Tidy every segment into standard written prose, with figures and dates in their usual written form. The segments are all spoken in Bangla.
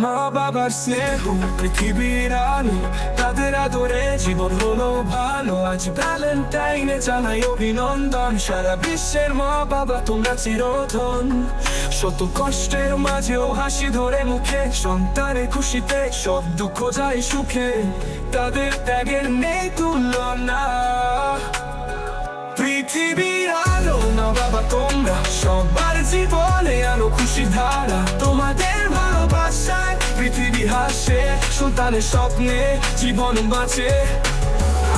মা বাবার স্নেহ পৃথিবীর আলো, তাদের আদরে জীবন হলো ভালো। আজ ভ্যালেন্টাইনে জানাই অভিনন্দন, সারা বিশ্বের মা বাবা তোমরা চিরধন। শত কষ্টের মাঝেও হাসি ধরে মুখে, সন্তানের খুশিতে সব দুঃখ যায় সুখে। তাদের ত্যাগের নেই তুলনা, পৃথিবীর আলো মা বাবা তোমরা, সবার জীবনে আলো খুশি ধারা। তোমাদের ভালোবাসায় পৃথিবী হাসে, সন্তানের স্বপ্নে জীবন বাঁচে।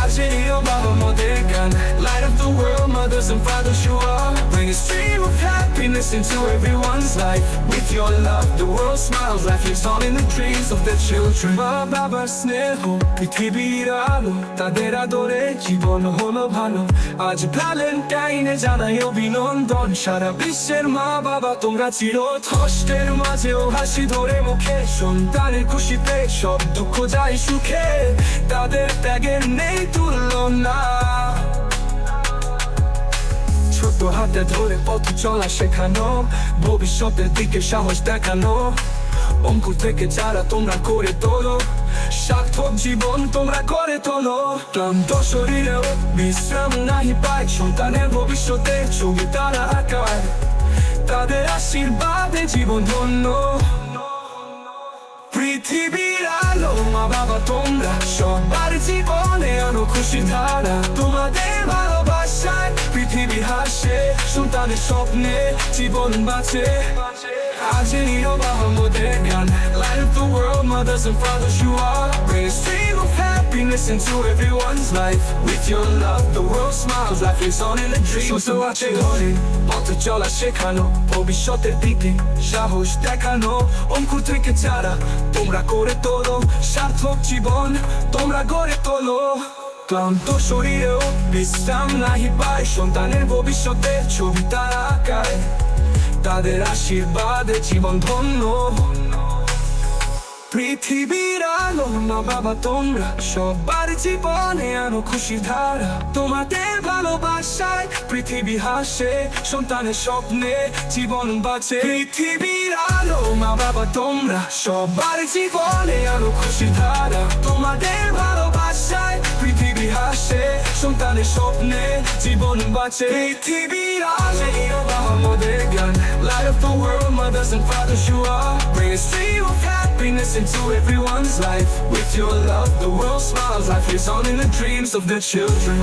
আজ এই বাবা মোদের গান, light of the world, mothers and fathers you are. Bring a stream of happiness into everyone's life. With your love, the world smiles, life lives on in the dreams of their children. মা বাবার স্নেহ পৃথিবীর আলো, তাদের আদরে জীবন হলো ভালো। আজ ভ্যালেন্টাইনে জানাই অভিনন্দন, সারা বিশ্বের মা বাবা তোমরা চিরধন। কষ্টের মাঝেও হাসি ধরে মুখে, সন্তানের খুশিতে সব দুঃখ যায় সুখে। তাদের ত্যাগের নেই তুলনা, ছোট হাতে ধরে পথ চলা শেখানো, ভবিষ্যতের দিকে সাহস দেখানো। অঙ্কুর থেকে যারা তোমরা করে তোলো, সার্থক জীবন তোমরা করে তোলো। ক্লান্ত শরীরেও বিশ্রাম নাহি পায়, সন্তানের ভবিষ্যতে ছবি তারা আঁকায়। তাদের আশীর্বাদে জীবন ধন্য, পৃথিবীর আলো মা বাবা তোমরা, সবার জীবনে আনো খুশি ধারা। তোমাদের ভালোবাসায় পৃথিবী হাসে, সন্তানের স্বপ্নে জীবন বাঁচে। আজ এই বাবা মোদের গান, light of the world, mothers and fathers you are. Bring a stream of happiness into everyone's life. With your love, the world smiles, life lives on in the dreams. So আছে ধরে পথ চলা শেখানো, ভবিষ্যতের দিকে সাহস দেখানো। অঙ্কুর থেকে যারা তোমরা করে তোলো, সার্থক জীবন তোমরা গড়ে তোলো। ক্লান্ত শরীরেও বিশ্রাম নাহি পায়, সন্তানের ভবিষ্যতে ছবি তারা আঁকায়। তাদের আশীর্বাদে জীবন ধন্য, পৃথিবীর আলো মা বাবা তোমরা, সবার জীবনে আনো খুশি ধারা। তোমাদের ভালোবাসায় পৃথিবী হাসে, সন্তানের স্বপ্নে জীবন বাঁচে। পৃথিবীর আলো মা বাবা তোমরা, সবার জীবনে আনো খুশি ধারা। তোমাদের ভালোবাসায় পৃথিবী হাসে, সন্তানের স্বপ্নে জীবন বাঁচে। পৃথিবীর আলো বাবা মোদের গান, light of the world, mothers and fathers you are. Bring a stream of happiness into everyone's life. With your love, the world smiles, life lives on in the dreams of their children.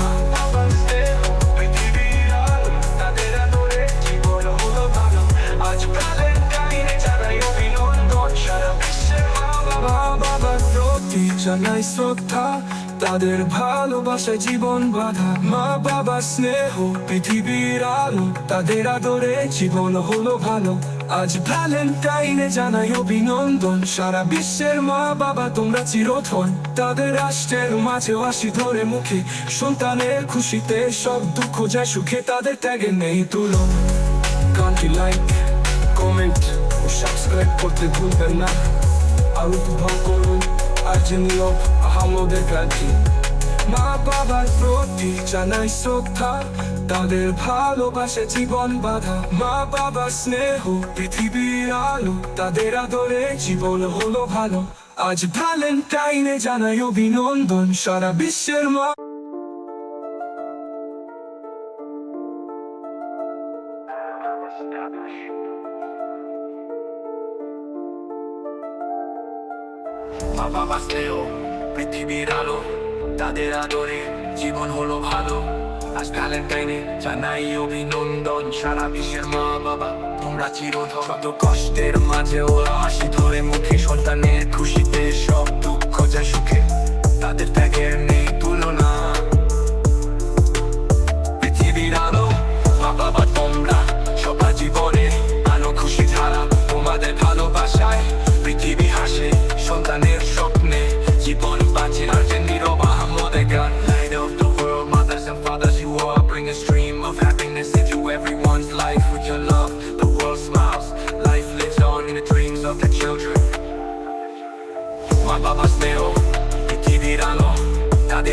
আজ ভ্যালেন্টাইনে জানাই অভিনন্দন, সারা বিশ্বের মা বাবার প্রতি জানাই শ্রদ্ধা। তাদের ভালোবাসায় জীবন বাঁধা, মা বাবার স্নেহ পৃথিবীর আলো, তাদের আদরে জীবন হলো ভালো। আজ ভ্যালেন্টাইনে জানাই অভিনন্দন, সারা বিশ্বের মা বাবা তোমরা চিরধন। তাদের রাষ্ট্রের মাঝেও হাসি ধরে মুখে, সন্তানের খুশিতে সব দুঃখ যায় সুখে। তাদের ত্যাগের নেই তুলনা। গানটি লাইক, কমেন্ট ও সাবস্ক্রাইব করতে ভুলবেন না। আর উপভোগ করুন আজ নিয়ম আমাদের গানটি। মা বাবার প্রতি জানাই শ্রদ্ধা, তাদের ভালোবাসে জীবন বাঁধা। মা বাবার স্নেহ পৃথিবীর আলো, তাদের আদরে জীবন হলো ভালো। আজ ভ্যালেন্টাইনে জানাই অভিনন্দন, সারা বিশ্বের মা বাবা স্নেহ পৃথিবীর আলো, তাদের আদরে জীবন হলো ভালো। আজ ভ্যালেন্টাইনে জানাই অভিনন্দন, সারা বিশ্বের মা বাবা তোমরা চিরধন। শত কষ্টের মাঝেও হাসি ধরে মুখে, সন্তানের খুশিতে সব দুঃখ যায় সুখে। তাদের ত্যাগের নেই তুলনা, পৃথিবীর আলো মা বাবা তোমরা, সবার জীবনে আনো খুশি ধারা। তোমাদের ভালোবাসায় পৃথিবী হাসে, সন্তানের স্বপ্নে জীবন বাঁচে। আর যে নীরব আমাদের গান, light of the world, mothers and fathers you are. Bring a stream of happiness into everyone's life. With your love, the world smiles, life lives on in the dreams of the children. মা বাবা স্নেহ পৃথিবীর আলো, তাদের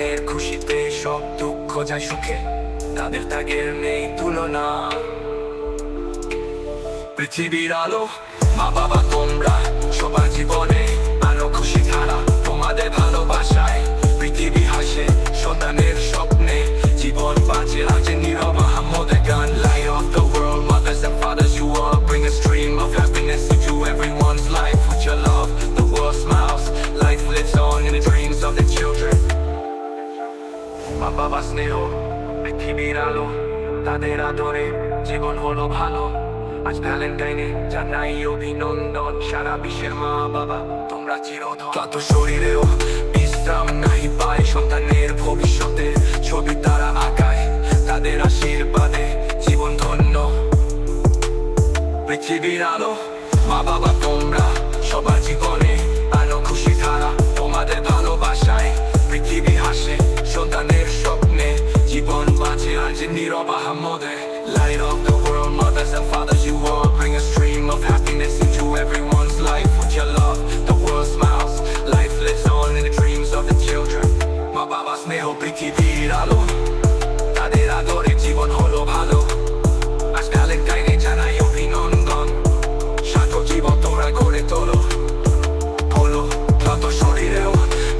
সন্তানের খুশিতে সব দুঃখ যায় সুখে, তাদের ত্যাগের নেই তুলনা। পৃথিবীর আলো মা বাবা তোমরা, সবার জীবনে আলো খুশি ধারা, তোমাদের ভালোবাসায় পৃথিবী হাসে, সন্তানের স্বপ্নে জীবন বাঁচে। আজ নীরব আহমদের গান, light of the world, mothers and fathers you all bring a stream of happiness into everyone's life. With your love the world smiles, life lives on in the dreams of the children. মা বাবা স্নেহ পৃথিবীর আলো, তাদের আদরে জীবন হলো ভালো। আজ ভ্যালেন্টাইনে জানাই অভিনন্দন, সারা বিশ্বের মা বাবা তোমরা চিরধন। ক্লান্ত শরীরেও বিশ্রাম নাই পায়, সন্তানের ভবিষ্যতের ছবি তারা আঁকায়, তাদের আশীর্বাদে জীবন ধন্য। পৃথিবীর আলো মা বাবা তোমরা, সবার জীবনে আলো খুশি ধারা, তোমাদের ভালোবাসায় পৃথিবী হাসে, সন্তানের স্বপ্নে জীবন বাঁচে। আজ নীরব আহমদের light of the world, mothers and fathers you all bring a stream of happiness into everyone's life. With your love the world smiles, life lives on in the dreams of the children. মা বাবা স্নেহ পৃথিবীর আলো, তাদের আদরে জীবন হলো ভালো। আজ ভ্যালেন্টাইনে জানাই অভিনন্দন, সার্থক জীবন তোমরা গড়ে তোলো। হলো ক্লান্ত শরীরেও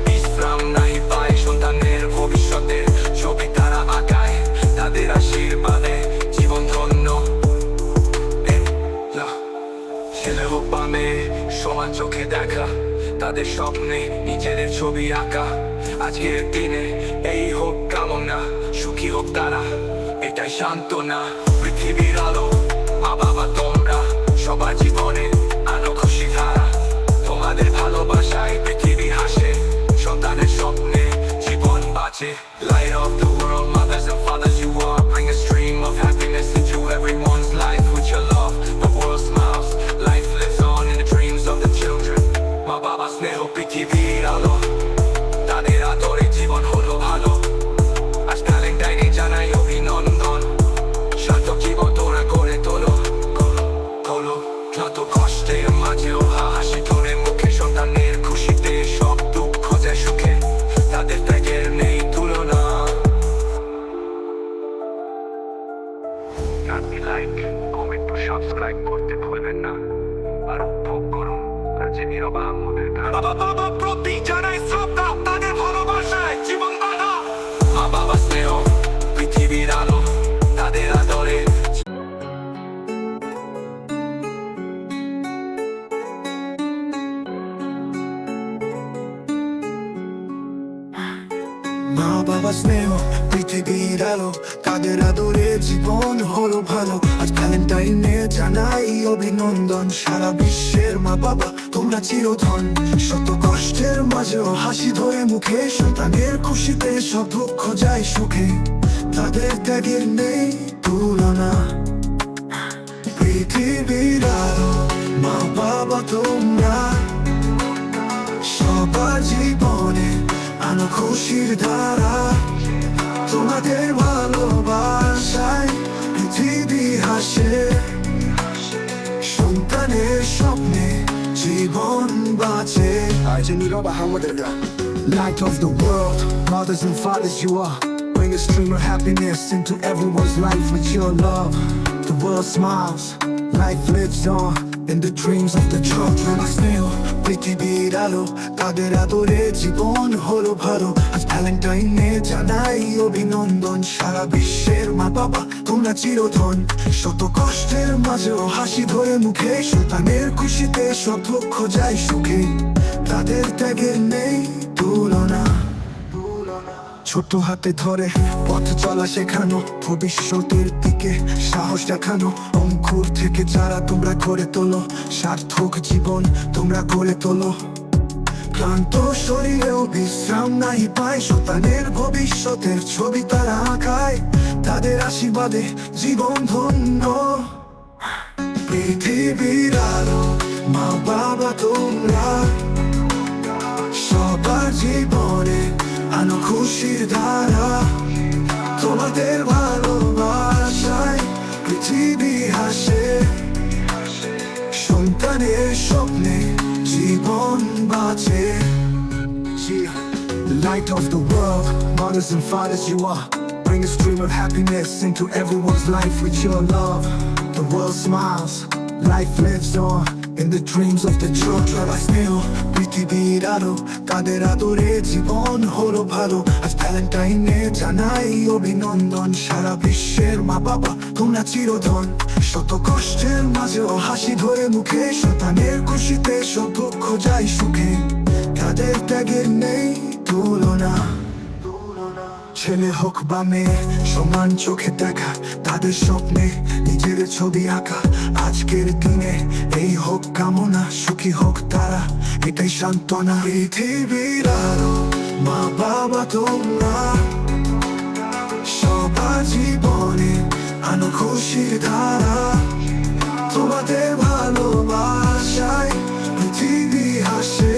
বিশ্রাম নাই পায়, সন্তানের ভবিষ্যতের ছবি তারা আঁকায়, তাদের আশীর্বাদে জীবন ধন্য। ছেলে হোক বা মেয়ে সমান চোখে দেখা, তাদের স্বপ্নে নিজেদের ছবি আঁকা। আজকের দিনে এই হোক কামনা, সুখী হোক তারা, এটাই সান্ত্বনা। পৃথিবীর আলো মা বাবা তোমরা, সবার জীবনে আলো খুশি ধারা, তোমাদের ভালোবাসায় পৃথিবী হাসে, সন্তানের স্বপ্নে জীবন বাঁচে। Light of the world, mothers and fathers you are bring a stream of happiness into everyone's life. With your love the world smiles, life lives on in the dreams of the children. মা বাবা স্নেহ পৃথিবীর আলো, তাদের আদরে জীবন হলো ভালো। আজ ভ্যালেন্টাইনে জানাই অভিনন্দন, সার্থক জীবন তোরা গড়ে তোলো। তোলো যত কষ্টের মাঝেও হাসি ধরে মুখে, সন্তানের খুশিতে সব দুঃখ যায় সুখে, তাদের ত্যাগের নেই তুলনা। গানটি লাইক কমেন্ট ও সাবস্ক্রাইব করতে ভুলবেন না, আর উপভোগ করুন রাজে নীরব আহমদের গান। বাবা বাবা প্রতি জানাই শ্রদ্ধা, তাদের ভালোবাসায় জীবন বাঁধা। মা বাবা স্নেহ পৃথিবীর আলো, তাদের আদরে মা বাবা স্নেহ পৃথিবীর আলো, তাদের আদরে জীবন হলো ভালো। আজ ভ্যালেন্টাইনে জানাই অভিনন্দন, সারা বিশ্বের মা বাবা তোমরা চিরধন। শত কষ্টের মাঝেও হাসি ধরে মুখে, সন্তানের খুশিতে সব দুঃখ যায় সুখে, তাদের ত্যাগের নেই তুলনা। পৃথিবীর আলো মা বাবা তোমরা, সবার জীবনে আলো খুশির ধারা, তোমাদের ভালোবাসায় পৃথিবী হাসে, সন্তানের স্বপ্নে জীবন বাঁচে। আজ নীরব আহমদের গান। Light of the world, mothers and fathers you are bring a stream of happiness into everyone's life. With your love the world smiles, life lives on in the dreams of the children. স্নেহ পৃথিবীর আলো, তাদের আদরে জীবন হলো ভালো। আজ ভ্যালেন্টাইনে জানাই অভিনন্দন, সারা বিশ্বের মা বাবা তোমরা চিরধন। শত কষ্টের মাঝেও হাসি ধরে মুখে, সন্তানের খুশিতে সব দুঃখ যায় সুখে, তাদের ত্যাগের নেই তুলনা। ছোট হাতে ধরে পথ চলা শেখানো, ভবিষ্যতের দিকে সাহস দেখানো। অঙ্কুর থেকে চারা তোমরা গড়ে তোলো, সার্থক জীবন তোমরা গড়ে তোলো। ক্লান্ত শরীরেও বিশ্রাম নাই পায়, সন্তানের ভবিষ্যতের ছবি তারা আঁকায়, তাদের আশীর্বাদে জীবন ধন্য। পৃথিবীর আলো মা বাবা তোমরা, সবার জীবনে আলো খুশির ধারা, তোমাদের ভালোবাসায় পৃথিবী হাসে, সন্তানের স্বপ্নে জীবন বাঁচে। Light of the world, mothers and fathers you are. Bring a stream of happiness into everyone's life with your love. The world smiles, life lives on in the dreams of the children. I feel পৃথিবীর আলো তাদের আদরে জীবন হলো ভালো। আজ ভ্যালেন্টাইনে জানাই অভিনন্দন সারা বিশ্বের মা বাবা তোমরা চিরধন। শত কষ্টের মাঝেও হাসি ধরে মুখে সন্তানের খুশিতে সব দুঃখ যায় সুখে। তাদের ত্যাগের নেই তুলনা। ছেলে হোক বা মেয়ে সমান চোখে দেখা তাদের স্বপ্নে নিজের ছবি আঁকা। আজকের দিনে এই হোক কামনা সুখী হোক তারা এটাই সান্ত্বনা। পৃথিবীর আলো মা বাবা তোমরা সবার জীবনে আনো খুশির ধারা। তোমাদের ভালোবাসায় পৃথিবী হাসে,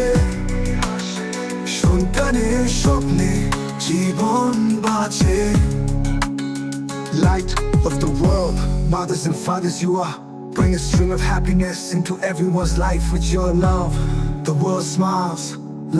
সন্তানের স্বপ্নে জীবন বাঁচে। Light of the world, mothers and fathers you are. Bring a stream of happiness into everyone's life with your love. The world smiles,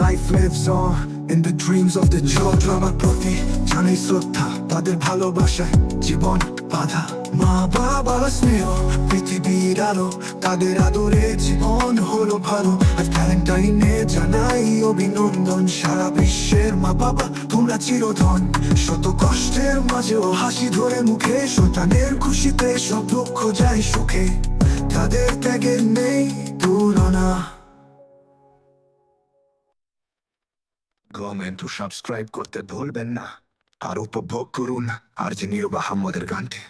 life lives on in the dreams of the children. আমার প্রতি জানাই শ্রদ্ধা তাদের ভালোবাসায় জীবন বাঁধা। মা বাবার স্নেহ পৃথিবীর আলো তাদের আদরে জীবন হলো ভালো। আজ ভ্যালেন্টাইনে জানাই অভিনন্দন সারা বিশ্বের মা বাবা তোমরা চিরধন। শত কষ্টের মাঝেও হাসি ধরে মুখে সন্তানের খুশিতে সব দুঃখ যায় সুখে। তাদের ত্যাগের নেই তুলনা। কমেন্ট ও সাবস্ক্রাইব করতে ভুলবেন না আর উপভোগ করুন আরজে নীরব আহমদের গানটি।